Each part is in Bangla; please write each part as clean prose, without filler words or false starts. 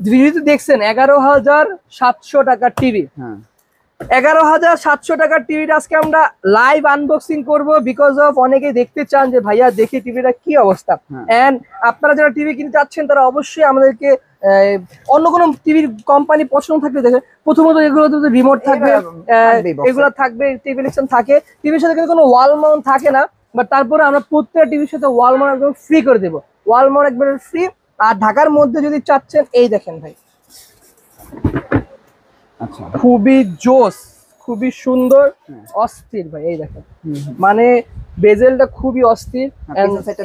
ভিডিওতে দেখছেন 11,700 টাকার টিভি। 11,700 টাকার টিভিটা আজকে আমরা লাইভ আনবক্সিং করব, বিকজ অফ অনেকেই দেখতে চান যে ভাইয়া দেখি টিভিটা কি অবস্থা। এন্ড আপনারা যারা টিভি কিনতে চাচ্ছেন তারা অবশ্যই আমাদেরকে অন্য কোনো টিভির কোম্পানি পছন্দ থাকলে দেখেন। প্রথমত এগুলো রিমোট থাকবে, এগুলো থাকবে, টিভি ইলেকশন থাকে, টিভির সাথে কিন্তু কোনো ওয়াল মাউন্ট থাকে না, বাট তারপরে আমরা প্রত্যেকটা টিভির সাথে ওয়াল মাউন্ট একদম ফ্রি করে দেবো, ওয়াল মাউন্ট একবারে ফ্রি। আর ঢাকার মধ্যে যদি চাচ্ছেন এই দেখেন ভাই, আচ্ছা খুবই জোস, খুবই সুন্দর, অস্থির ভাই। এই দেখেন মানে বেজেলটা খুবই অস্থির,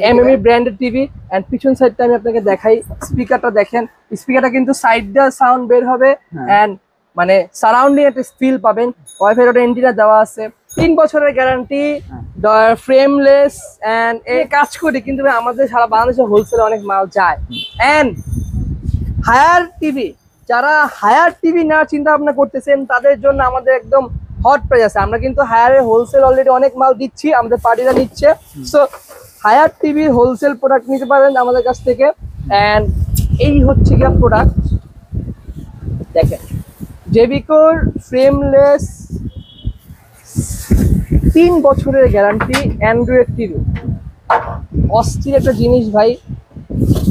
এমএমই ব্র্যান্ডের টিভি। এন্ড পিছন সাইডটা আমি আপনাকে দেখাই, স্পিকারটা দেখেন, স্পিকারটা কিন্তু সাইড দিয়ে সাউন্ড বের হবে এন্ড মানে সারাউন্ডিং একটা ফিল পাবেন। ওয়াইফাই একটা এন্টিনা দেওয়া আছে, 3 বছরের গ্যারান্টি, ফ্রেমলেস। এন্ড এই কাজ করি কিন্তু আমাদের সারা বাংলাদেশে হোলসেলে অনেক মাল যায়। এন্ড হায়ার টিভি, যারা হায়ার টিভি নেওয়ার চিন্তা ভাবনা করতেছেন তাদের জন্য আমাদের একদম হট প্রাইস আছে। আমরা কিন্তু হায়ারের হোলসেল অলরেডি অনেক মাল দিচ্ছি, আমাদের পার্টিরা নিচ্ছে। সো হায়ার টিভির হোলসেল প্রোডাক্ট নিতে পারেন আমাদের কাছ থেকে। এন্ড এই হচ্ছে গিয়ে প্রোডাক্ট দেখেন, জেবিকোর ফ্রেমলেস 3 বছরের গ্যারান্টি অ্যান্ড্রয়েড টিভি, অস্থির একটা জিনিস ভাই,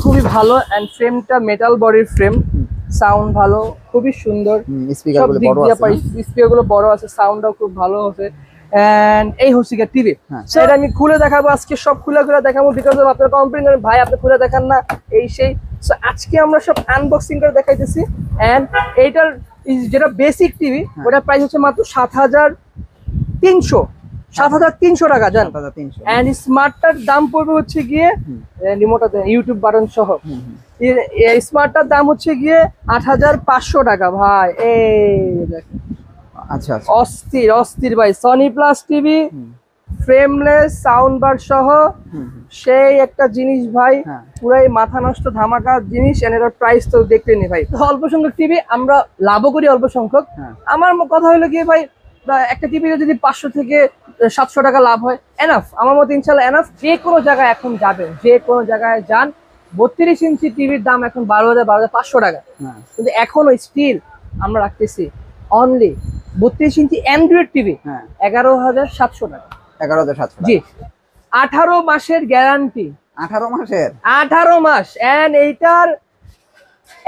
খুবই ভালো। এন্ড ফ্রেমটা মেটাল বডির ফ্রেম, সাউন্ড ভালো, খুবই সুন্দর, স্পিকারগুলো বড় আছে, সাউন্ডটাও খুব ভালো আছে। এন্ড এই হচ্ছে গিয়ে টিভি, সেটা আমি খুলে দেখাবো আজকে, সব খুলে দেখাবো, বিকজ অফ আপনারা কমপ্লেন করেন ভাই আপনি খুলে দেখান না এই সেই। সো আজকে আমরা সব আনবক্সিং করে দেখাইতেছি। এন্ড এইটার যেটা বেসিক টিভি ওটার প্রাইস হচ্ছে মাত্র 7,300 টাকা জান। এন্ড স্মার্টটার দাম পড়বে হচ্ছে গিয়ে রিমোটটা ইউটিউব বাটন সহ, স্মার্টটার দাম হচ্ছে গিয়ে 8,500 টাকা ভাই। এই দেখেন, আচ্ছা অস্থির অস্থির ভাই, Sony plus TV, frameless, sound bar সহ, সেই একটা জিনিস ভাই, পুরাই মাথা নষ্ট ধামাকা জিনিস। এর প্রাইস তো দেখলেনি ভাই। অল্প সংখ্যক টিভি আমরা লাভও করি, অল্প সংখ্যক। আমার কথা হলো কি ভাই, একটা টিভিতে যদি 500 থেকে 700 টাকা লাভ হয় এনাফ, আমার মতো ইনশাল্লাহ এনাফ। যে কোনো জায়গায় এখন যাবেন, যে কোনো জায়গায় যান, 32 ইঞ্চি টিভির দাম এখন 12,500 টাকা, কিন্তু এখনো স্টিল আমরা রাখতেছি অনলি 32 ইঞ্চি অ্যান্ড্রয়েড টিভি 11,700 টাকা। 11,700 জি, 18 মাসের গ্যারান্টি। 18 মাস। এন্ড এইটার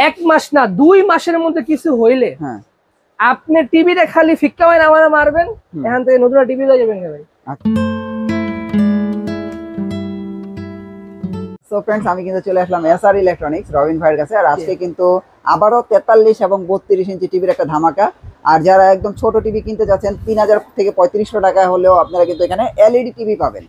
1 মাস না 2 মাসের মধ্যে কিছু হইলে আপনি টিভিতে খালি ফিক্কা মাইন আমার মারবেন, এখান থেকে নতুন টিভি লয়ে যাবেন ভাই। সো ফ্রেন্ডস, আমি কিন্তু চলে আসলাম এসআর ইলেকট্রনিক্স রবিন ভাইয়ের কাছে। আর আজকে কিন্তু আবারও 43 এবং 32 ইঞ্চি টিভির একটা ধামাকা। আর যারা একদম ছোট টিভি কিনতে যাচ্ছেন 3,000 থেকে 3,500 টাকা হলেও আপনারা কিন্তু এখানে এলইডি টিভি পাবেন।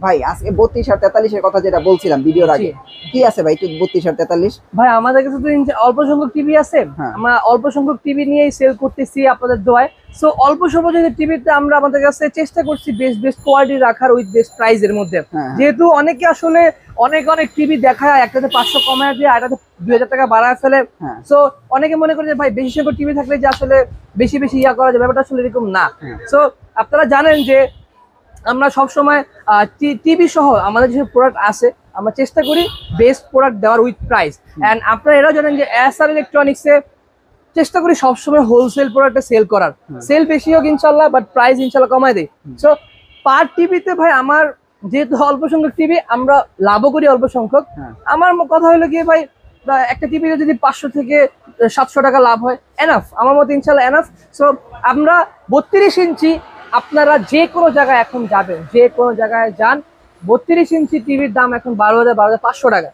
ভাই আজকে 32 আর 43 এর কথা যেটা বলছিলাম ভিডিওর আগে, কি আছে ভাই একটু 32 আর 43? ভাই আমাদের কাছে তো অল্প সংখ্যক টিভি আছে, আমরা অল্প সংখ্যক টিভি নিয়েই সেল করতেছি আপনাদের দোয়ায়। সো অল্প সময় টিভিতে আমরা আমাদের কাছে চেষ্টা করছি বেস্ট কোয়ালিটি রাখার উইথ বেস্ট প্রাইস এর মধ্যে। যেহেতু অনেকে আসলে অনেক টিভি দেখায়, একটাতে 500 কমায় দিয়ে আরেকটাতে 2,000 টাকা বাড়ায় ফেলে। সো অনেকে মনে করে যে ভাই বেশি সংখ্যক টিভি থাকলে যে আসলে বেশি ইয়া করা যায়, ব্যাপারটা আসলে এরকম না। সো আপনারা জানেন যে আমরা সবসময় টিভি সহ আমাদের যে প্রোডাক্ট আছে আমরা চেষ্টা করি বেস্ট প্রোডাক্ট দেওয়ার উইথ প্রাইস। এন্ড আপনারা এরাও জানেন যে এসআর ইলেকট্রনিক্সে চেষ্টা করি সবসময় হোলসেল প্রোডাক্টে সেল করার, সেল বেশি হোক ইনশাল্লাহ, বাট প্রাইস ইনশাল্লাহ কমায় দেয়। সো পার টিভিতে ভাই আমার যেহেতু অল্প সংখ্যক টিভি আমরা লাভও করি অল্প সংখ্যক। আমার কথা হলো গিয়ে ভাই, একটা টিভিতে যদি 500 থেকে 700 টাকা লাভ হয় এনাফ, আমার মতো ইনশাল্লাহ এনাফ। সো আমরা 32 ইঞ্চি, আপনারা যে কোনো জায়গায় এখন যাবেন, যে কোনো জায়গায় যান, 32 ইঞ্চি টিভির দাম এখন 12,500 টাকা,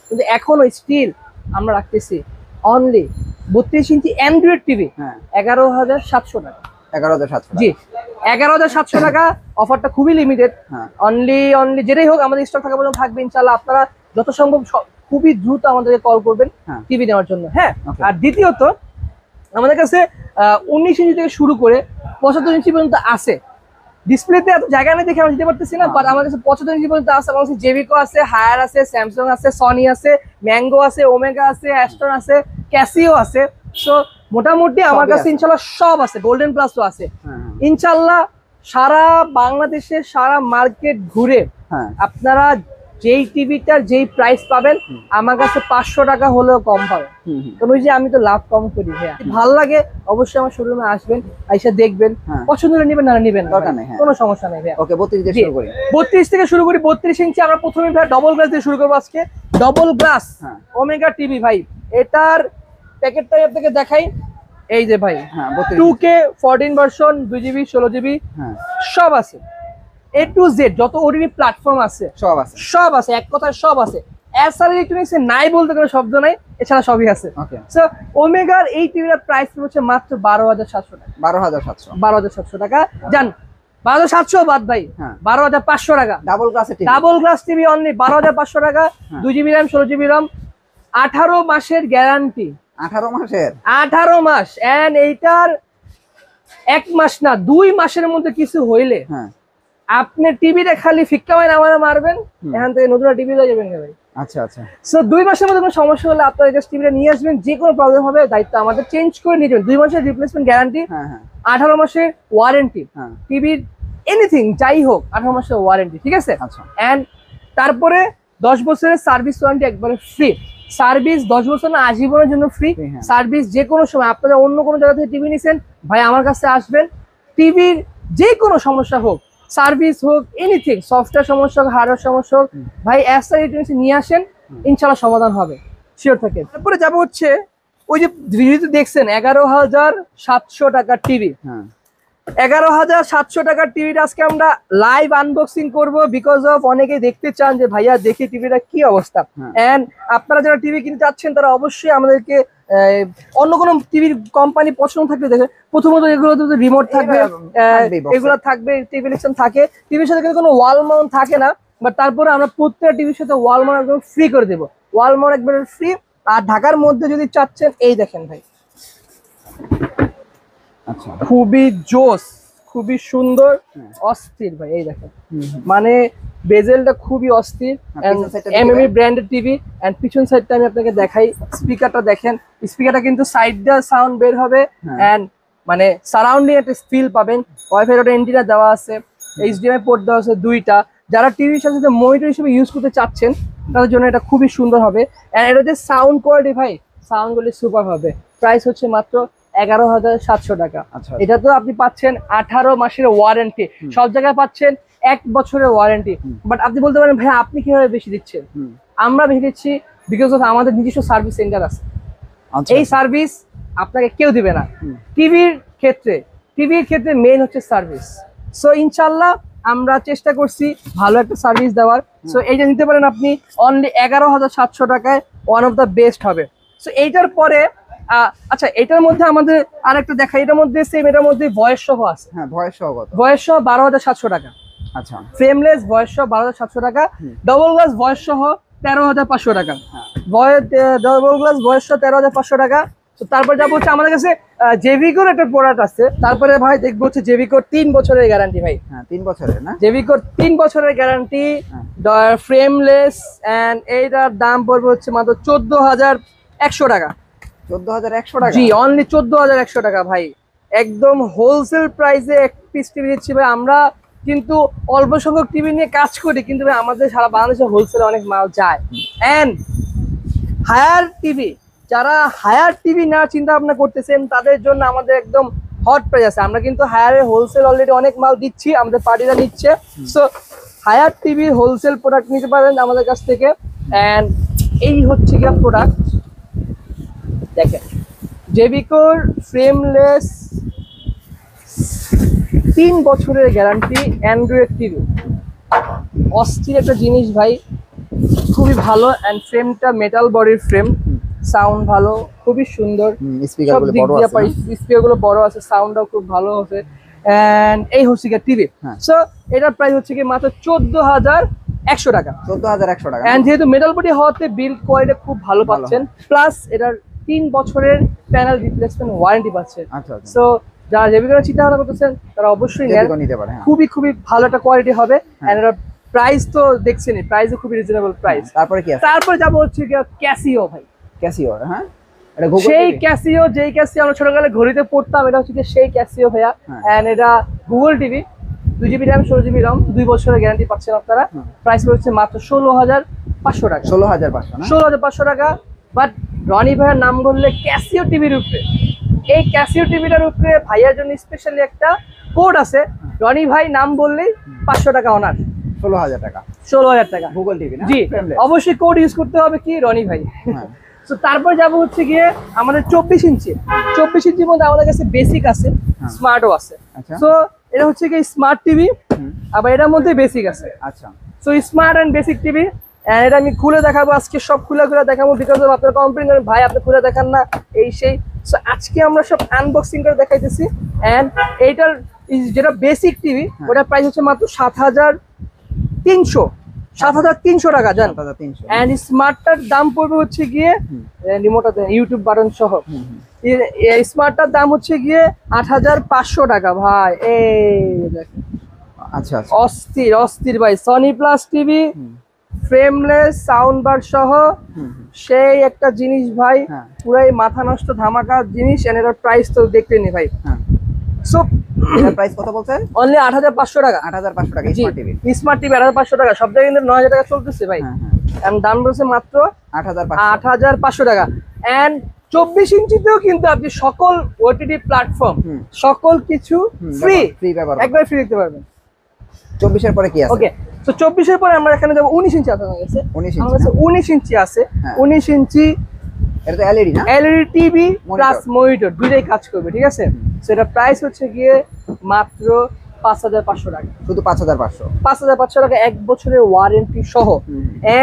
কিন্তু এখনো স্টিল আমরা রাখতেছি অনলি 32 ইঞ্চি অ্যান্ড্রয়েড টিভি 11,700 টাকা। 11,700 জি, 11,700 টাকা। অফারটা খুবই লিমিটেড, অনলি যেটাই হোক আমাদের স্টক থাকা পর্যন্ত থাকবে ইনশাল্লাহ। আপনারা যত সম্ভব খুবই দ্রুত আমাদেরকে কল করবেন টিভি নেওয়ার জন্য। হ্যাঁ, আর দ্বিতীয়ত আমাদের কাছে 19 ইঞ্চি থেকে শুরু করে 75 ইঞ্চি পর্যন্ত আছে। ডিসপ্লেতে এত জায়গা নেই দেখে আমরা দিতে পারতেছি না, বাট আমার কাছে 75 ইঞ্চি পর্যন্ত আছে। আমার কাছে জেবিকো আছে, হায়ার আছে, স্যামসাং আছে, সনি আছে, ম্যাঙ্গো আছে, ওমেগা আছে, অ্যাস্ট্রন আছে, ক্যাসিও আছে। সো মোটামুটি আমার কাছে ইনশাল্লাহ সব আছে, গোল্ডেন প্লাসও আছে ইনশাল্লাহ। সারা বাংলাদেশে সারা মার্কেট ঘুরে আপনারা যেই টিভিটার যেই প্রাইস পাবেন আমার কাছে 500 টাকা হলেও কম পাবেন। কারণ ওই যে আমি তো লাভ কম করি ভাইয়া। ভালো লাগে অবশ্যই আমার শোরুমে আসবেন, এসে দেখবেন, পছন্দ হলে নেবেন, না নিবেন দরকার নেই, কোনো সমস্যা নেই ভাইয়া। ওকে 32 দিয়ে শুরু করি। 32 থেকে শুরু করি। 32 ইঞ্চি আমরা প্রথমে ভাই ডবল গ্লাস দিয়ে শুরু করবো আজকে। ডবল গ্লাস ওমেগা টিভি ভাই, এটার প্যাকেটটাই আপনাকে দেখাই। এই যে ভাই 2K 14 ভার্সন, 2GB 16GB সব আছে, A to Z যত ওটিটি প্ল্যাটফর্ম আছে সব আছে, এক কথায় সব আছে। এসআর ইলেকট্রনিক্স নাই বলতে কোনো শব্দ নাই, এছাড়া সবই আছে। সো ওমেগার এই টিভির প্রাইস হচ্ছে মাত্র 12,700 টাকা। 12,700 টাকা জান, 12,700 বাদ ভাই, 12,500 টাকা। ডাবল গ্লাস টিভি অনলি 12,500 টাকা, 2GB RAM 16GB RAM, 18 মাসের গ্যারান্টি। 18 মাস। এন্ড এইটার 1 মাস না 2 মাসের মধ্যে কিছু হইলে আপনি টিভিটা খালি ফিক্কা মাইন আমার মারবেন, এখান থেকে নতুন টিভি লয়ে যাবেন ভাই। আচ্ছা আচ্ছা। সো 2 মাসের মধ্যে কোনো সমস্যা হলে আপনারা জাস্ট টিভিটা নিয়ে আসবেন, যে কোনো প্রবলেম হবে দায়িত্ব আমাদের, চেঞ্জ করে নিয়ে যাবেন। 2 মাসের রিপ্লেসমেন্ট গ্যারান্টি, 18 মাসের ওয়ারেন্টি, টিভির এনিথিং যাই হোক 18 মাসের ওয়ারেন্টি, ঠিক আছে। এন্ড তারপরে 10 বছরের সার্ভিস ওয়ারেন্টি একবারে ফ্রি। সার্ভিস 10 বছর না আজীবনের জন্য ফ্রি সার্ভিস। যে কোনো সময় আপনারা অন্য কোনো জায়গা থেকে টিভি নিছেন ভাই আমার কাছে আসবেন, টিভির যে কোনো সমস্যা হোক, সার্ভিস হোক, এনিথিং, সফটওয়্যার সমস্যা হোক, হার্ডওয়্যার সমস্যা হোক, ভাই এসআর ইলেকট্রনিক্স নিয়ে আসেন, ইনশাআল্লাহ সমাধান হবে, শিওর থাকেন। তারপরে যাবো হচ্ছে ওই যে ভিডিওতে দেখছেন 11,700 টাকার টিভি। 11,700 টাকার টিভিটা আজকে আমরা লাইভ আনবক্সিং করব, বিকজ অফ অনেকেই দেখতে চান যে ভাইয়া দেখি টিভিটা কি অবস্থা। এন্ড আপনারা যারা টিভি কিনতে চাচ্ছেন তারা অবশ্যই আমাদেরকে অন্য কোনো টিভির কোম্পানি পছন্দ থাকলে দেখেন। প্রথমত এগুলো রিমোট থাকবে, এগুলো থাকবে, টিভি ইলেকশন থাকে, টিভির সাথে কিন্তু কোনো ওয়াল মাউন্ট থাকে না, বাট তারপরে আমরা প্রত্যেকটা টিভির সাথে ওয়াল মাউন্ট একদম ফ্রি করে দেবো, ওয়াল মাউন্ট একবারে ফ্রি। আর ঢাকার মধ্যে যদি চাচ্ছেন এই দেখেন ভাই, খুবই জোস, খুবই সুন্দর, অস্থির ভাই, এই দেখেন মানে বেজেলটা খুবই অস্থির, এমএমই ব্র্যান্ডেড টিভি। এন্ড পিছন সাইডটা আমি আপনাকে দেখাই, স্পিকারটা দেখেন, স্পিকারটা কিন্তু সাইড দিয়ে সাউন্ড বের হবে এন্ড মানে সারাউন্ডিং একটা ফিল পাবেন। ওয়াইফাই একটা এন্টিনা দেওয়া আছে, এইচডিএমআই পোর্ট দেওয়া আছে 2টা। যারা টিভির সাথে মনিটর হিসেবে ইউজ করতে চাচ্ছেন তাদের জন্য এটা খুবই সুন্দর হবে। এন্ড এটা যে সাউন্ড কোয়ালিটি ভাই, সাউন্ড কোয়ালিটি সুপার হবে। প্রাইস হচ্ছে মাত্র 11,700 টাকা। এটা তো আপনি পাচ্ছেন 18 মাসের ওয়ারেন্টি, সব জায়গায় পাচ্ছেন 1 বছরের ওয়ারেন্টি। বাট আপনি বলতে পারেন ভাই আপনি কিভাবে বেশি দিচ্ছেন? আমরা বেশি দিচ্ছি বিকজ অফ আমাদের নিজস্ব সার্ভিস সেন্টার আছে। এই সার্ভিস আপনাকে কেউ দিবে না। টিভির ক্ষেত্রে মেইন হচ্ছে সার্ভিস। সো ইনশাল্লাহ আমরা চেষ্টা করছি ভালো একটা সার্ভিস দেওয়ার। সো এইটা নিতে পারেন আপনি অনলি 11,700 টাকায়, ওয়ান অফ দ্য বেস্ট হবে। সো এইটার পরে আচ্ছা, এটার মধ্যে আমাদের আরেকটা দেখা, এটার মধ্যে সেম, এটার মধ্যে ভয়েস সহ আছে। ভয়েস সহ 12,700 টাকা। আচ্ছা, ফ্রেমলেস ভয়েস সহ 12,700 টাকা। ডবল গ্লাস ভয়েস সহ 13,500 টাকা। ডবল গ্লাস ভয়েস সহ 13,500 টাকা। তো তারপর যাবো হচ্ছে আমাদের কাছে জেভিকোর একটা প্রোডাক্ট আছে। তারপরে ভাই দেখবো হচ্ছে জেভিকোর 3 বছরের গ্যারান্টি ভাই। 3 বছরের না, জেভিকোর 3 বছরের গ্যারান্টি, ফ্রেমলেস। এন্ড এইটার দাম পড়বে হচ্ছে মাত্র 14,100 টাকা। 14,100 টাকা? জি, অনলি 14,100 টাকা ভাই। একদম হোলসেল প্রাইসে এক পিস টিভি দিচ্ছি ভাই। আমরা কিন্তু অল্প সংখ্যক টিভি নিয়ে কাজ করি, কিন্তু ভাই আমাদের সারা বাংলাদেশে হোলসেলে অনেক মাল যায়। এন্ড হায়ার টিভি, যারা হায়ার টিভি নেওয়ার চিন্তা ভাবনা করতেছেন তাদের জন্য আমাদের একদম হট প্রাইস আছে। আমরা কিন্তু হায়ারে হোলসেল অলরেডি অনেক মাল দিচ্ছি, আমাদের পার্টিরা নিচ্ছে। So Haier TV wholesale product নিতে পারেন আমাদের কাছ থেকে। এন্ড এই হচ্ছে কি প্রোডাক্ট দেখেন, জেভিকোর ফ্রেমলেস 3 বছরের গ্যারান্টি, অ্যান্ড্রয়েড টিভি, অস্থির একটা জিনিস ভাই, খুবই ভালো। এন্ড ফ্রেমটা মেটাল বডির ফ্রেম, সাউন্ড ভালো, খুবই সুন্দর, স্পিকারগুলো বড় আছে, সাউন্ডটাও খুব ভালো হবে। এন্ড এই হচ্ছে কি টিভি। সো এটার প্রাইস হচ্ছে কি মাত্র 14,100 টাকা। 14,100 টাকা। এন্ড যেহেতু মেটাল বডি হওয়াতে বিল্ড কোয়ালিটি খুব ভালো পাচ্ছেন, প্লাস এটার 3 বছরের প্যানেল রিপ্লেসমেন্ট ওয়ারেন্টি পাচ্ছেন। সো যারা জেভিকোর চিন্তা ভাবনা করতেছেন তারা অবশ্যই নিতে পারেন, খুবই ভালো একটা কোয়ালিটি হবে। এন্ড এটার প্রাইস তো দেখছেনই, প্রাইসও খুবই রিজনেবল প্রাইস। তারপরে যাবো হচ্ছে ক্যাসিও ভাই। ক্যাসিও, হ্যাঁ, সেই ক্যাসিও, যেই ক্যাসিও আমরা ছোটবেলায় ঘড়িতে পড়তাম, এটা হচ্ছে সেই ক্যাসিও ভাইয়া। এন্ড এটা Google TV, 2GB RAM 16GB ROM 2 বছরের গ্যারান্টি পাচ্ছেন আপনারা। প্রাইস পড়ছে মাত্র 16,500 টাকা। 16,500 না? 16,500 টাকা। বাট রনি ভাইয়ের নাম বললে ক্যাসিও টিভির উপরে, এই ক্যাসিও টিভিটার উপরে ভাইয়ার জন্য স্পেশালি একটা কোড আছে। রনি ভাই নাম বললেই 500 টাকা অনার। 16,000 টাকা। 16,000 টাকা গুগল টিভি না? জি, Frameless। অবশ্যই কোড ইউজ করতে হবে কি রনি ভাই। হ্যাঁ। তো তারপর যাবো হচ্ছে গিয়ে আমাদের 24 ইঞ্চি। 24 ইঞ্চির মধ্যে আমাদের কাছে বেসিক আছে, স্মার্টও আছে। আচ্ছা। সো এটা হচ্ছে কি স্মার্ট টিভি, আবার এটার মধ্যে বেসিক আছে। আচ্ছা। So smart and basic TV, এটা আমি খুলে দেখাবো আজকে, সব খুলে দেখাবো। বিকজ আপনারা কমপ্লেন করেন ভাই আপনি খুলে দেখান না এই সেই। সো আজকে আমরা সব আনবক্সিং করে দেখাইতেছি। এন্ড এইটার যেটা বেসিক টিভি ওটার প্রাইস হচ্ছে মাত্র 7,300 টাকা জান। 7,300। এন্ড স্মার্টটার দাম পড়বে হচ্ছে গিয়ে রিমোট ইউটিউব বাটন সহ, স্মার্টটার দাম হচ্ছে গিয়ে 8,500 টাকা ভাই। এই দেখেন আচ্ছা আচ্ছা, অস্থির অস্থির ভাই। Sony plus TV, frameless, sound bar সহ সেই একটা জিনিস ভাই, পুরাই মাথা নষ্ট ধামাকা জিনিস। এর প্রাইস তো দেখলেনি ভাই। সো এটার প্রাইস কত বলছেন? অনলি 8,500 টাকা। 8,500 টাকা স্মার্ট টিভি। স্মার্ট টিভি 8,500 টাকা, সব জায়গায় কিন্তু 9,000 টাকা চলতেছে ভাই। এন্ড দাম রয়েছে মাত্র 8,500 টাকা। এন্ড 24 ইঞ্চিতেও কিন্তু আপনি সকল ওটিটি প্ল্যাটফর্ম সকল কিছু ফ্রি ব্যবহার একবার ফ্রি দেখতে পারবেন। 24 এর পরে কি আছে? ওকে, তো 24 এর পরে আমরা এখানে যাব 19 ইঞ্চি আছে। আমাদের কাছে 19 ইঞ্চি আছে। 19 ইঞ্চি এটা তো এলইডি না? এলইডি টিভি প্লাস মনিটর দুইটাই কাজ করবে, ঠিক আছে। সেটা প্রাইস হচ্ছে গিয়ে মাত্র 5,500 টাকা। শুধু 5,500? 5,500 টাকা, 1 বছরের ওয়ারেন্টি সহ।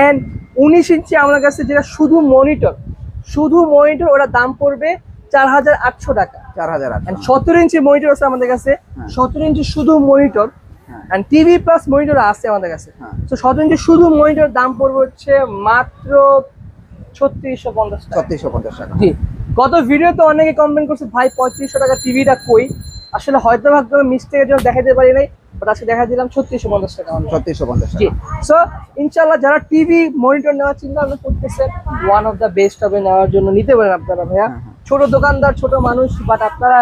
এন্ড 19 ইঞ্চি আমাদের কাছে যেটা শুধু মনিটর ওটার দাম পড়বে 4,800 টাকা। 4,800। 17 ইঞ্চি মনিটর আছে আমাদের কাছে। 17 ইঞ্চি শুধু monitor and TV plus monitor আছে আমাদের কাছে। তো 17 ইঞ্চি শুধু মনিটর দাম পড়বে হচ্ছে মাত্র 3650 টাকা। 3650 টাকা। জি, গত ভিডিওতে অনেকে কমেন্ট করছে ভাই 3500 টাকা টিভিটা কই। আসলে হয়তো ভাবতে মিস্টেকের জন্য দেখাতে পারি নাই, বাট আজকে দেখা দিলাম 3650 টাকা। 3650 জি। টাকা। সো ইনশাআল্লাহ যারা টিভি মনিটর নেওয়ার চিন্তা ভাবনা করতেছেন, ওয়ান অফ দা বেস্ট হবে নেওয়ার জন্য, নিতে পারেন আপনারা ভাইয়া। ছোট দোকানদার, ছোট মানুষ, বাট আপনারা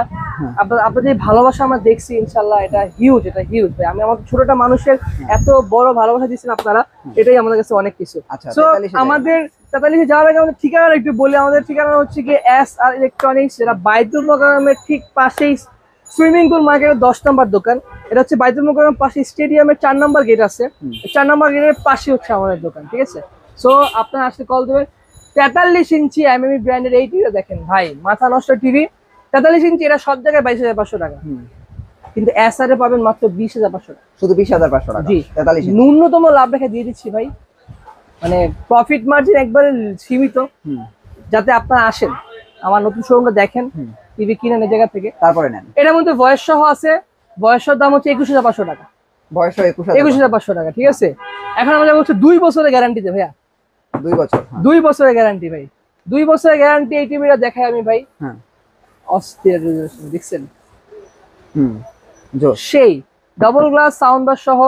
আপনাদের যে ভালোবাসা আমরা দেখছি ইনশাআল্লাহ এটা হিউজ ভাই। আমি আমার ছোটটা মানুষের এত বড় ভালোবাসা দিচ্ছেন আপনারা, এটাই আমাদের কাছে অনেক কিছু। সো আমাদের 43 যাওয়ার আগে আমাদের ঠিকানা একটু বলি। আমাদের ঠিকানা হচ্ছে কি SR ইলেকট্রনিক্স, যেটা বাইতুল মোকাররমের ঠিক পাশেই সুইমিং পুল মার্কেটের 10 নম্বর দোকান। এটা হচ্ছে বাইতুল মোকাররম পাশে স্টেডিয়ামের 4 নম্বর গেট আছে, 4 নম্বর গেটের পাশে হচ্ছে আমাদের দোকান, ঠিক আছে। সো আপনারা আসলে কল দেবেন। 43 ইঞ্চি এমএমই ব্র্যান্ডের এই টিভিটা দেখেন ভাই, মাথা নষ্ট টিভি। 43 ইঞ্চি এটা সব জায়গায় 22,500 টাকা, কিন্তু SR এ পাবেন মাত্র 20,500 টাকা। শুধু 20,500 টাকা? জি, 43 ইঞ্চি। ন্যূনতম লাভ রেখে দিয়ে দিচ্ছি ভাই, মানে প্রফিট মার্জিন একবারে সীমিত, যাতে আপনারা আসেন আমার নতুন শোরুমটা দেখেন, টিভি কিনেন এই জায়গা থেকে, তারপরে নেন। এটার মধ্যে বয়স সহ আছে। বয়সের দাম হচ্ছে 21,500 টাকা। বয়স 21,500 টাকা, ঠিক আছে। এখন আমরা হচ্ছে 2 বছরের গ্যারান্টিতে ভাইয়া। 2 বছর? 2 বছরের গ্যারান্টি ভাই, 2 বছরের গ্যারান্টি। এই টিভিটা দেখাই আমি ভাই, অস্থির দেখছেন, সেই ডাবল গ্লাস সাউন্ড বার সহ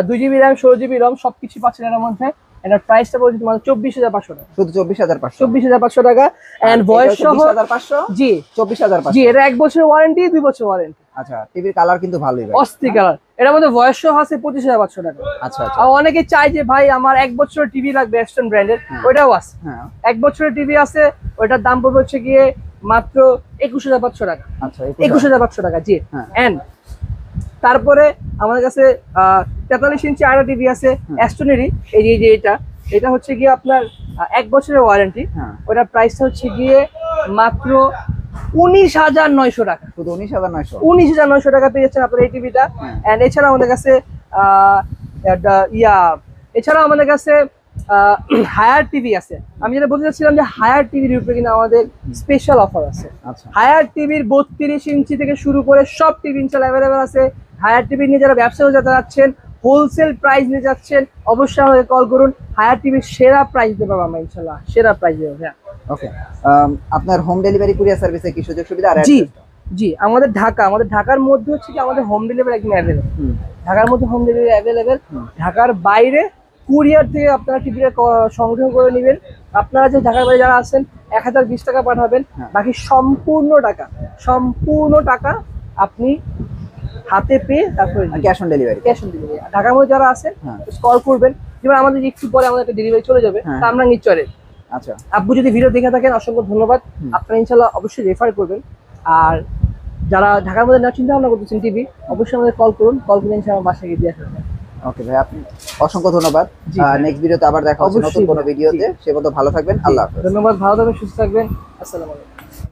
2GB RAM 16GB ROM সবকিছু পাচ্ছেন এর মধ্যে। এটার প্রাইসটা বলছি তোমার 24,500 টাকা। শুধু 24,500? 24,500 টাকা। এন্ড বয়স সহ 20,500? জি, 24,500। জি, এটা 1 বছরের ওয়ারেন্টি, 2 বছর ওয়ারেন্টি। আচ্ছা, টিভির কালার কিন্তু ভালোই ভাই, অস্থির কালার। এটার মধ্যে বয়স সহ আছে 25,500 টাকা। আচ্ছা আচ্ছা। আর অনেকে চায় যে ভাই আমার 1 বছরের টিভি লাগবে এস্টন ব্র্যান্ডের, ওটাও আছে। 1 বছরের টিভি আছে, ওটার দাম পড়বে হচ্ছে গিয়ে মাত্র 21,500 টাকা। আচ্ছা, 21,500 টাকা। জি। এন্ড তারপরে আমাদের কাছে 43 ইঞ্চি আরেকটা টিভি আছে অ্যাস্টনেরই, এই যে এটা হচ্ছে গিয়ে আপনার 1 বছরের ওয়ারেন্টি। ওটার প্রাইসটা হচ্ছে গিয়ে মাত্র 19,900 টাকা। শুধু 19,900? 19,900 টাকা পেয়ে যাচ্ছেন আপনার এই টিভিটা। এন্ড এছাড়া আমাদের কাছে এছাড়া আমাদের কাছে হায়ার টিভি আছে। আমি যেটা বলতে চাচ্ছিলাম যে হায়ার টিভির উপরে কিন্তু আমাদের স্পেশাল অফার আছে। হায়ার টিভির 32 ইঞ্চি থেকে শুরু করে সব টিভি ইনশাআল্লাহ অ্যাভেলেবেল আছে। হায়ার টিভি নিয়ে যারা ব্যবসা যেতে যাচ্ছেন, হোলসেল প্রাইস নিয়ে যাচ্ছেন, অবশ্যই আমাকে কল করুন। হায়ার টিভির সেরা প্রাইস দেবো আমরা ইনশাআল্লাহ, সেরা প্রাইস দেবো। হ্যাঁ, ওকে। আপনার হোম ডেলিভারি কুরিয়ার সার্ভিসে কি সুযোগ সুবিধা? আর জি জি, আমাদের ঢাকার মধ্যে হচ্ছে কি আমাদের হোম ডেলিভারি একদম অ্যাভেলেবেল। ঢাকার মধ্যে হোম ডেলিভারি অ্যাভেলেবেল। ঢাকার বাইরে কুরিয়ার থেকে আপনারা টিভিটা সংগ্রহ করে নেবেন। আপনারা যে ঢাকার বাইরে যারা আছেন 1020 টাকা পাঠাবেন, বাকি সম্পূর্ণ টাকা আপনি হাতে পেয়ে তারপরে cash on delivery. Cash on delivery. ঢাকার মধ্যে যারা আছে হ্যাঁ কল করবেন, যেমন আমাদের একটু পরে আমাদের একটা ডেলিভারি চলে যাবে হ্যাঁ। তা আমরা নিশ্চয়। আচ্ছা আব্বু যদি ভিডিও দেখে থাকেন অসংখ্য ধন্যবাদ, আপনারা ইনশাল্লাহ অবশ্যই রেফার করবেন। আর যারা ঢাকার মধ্যে নেওয়ার চিন্তা ভাবনা করতেছেন টিভি, অবশ্যই আমাদের কল করুন, কল করে ইনশাল্লাহ বাসায় গিয়ে দিয়ে আসবেন। ওকে ভাই, আপনি অসংখ্য ধন্যবাদ। জি ভাই। নেক্সট ভিডিওতে আবার দেখা হচ্ছে নতুন অবশ্যই কোনো ভাই, ভিডিওতে। সে পর্যন্ত ভালো থাকবেন, আল্লাহ হাফেজ। ধন্যবাদ, ভালো থাকবেন, সুস্থ থাকবেন, আসসালামু আলাইকুম।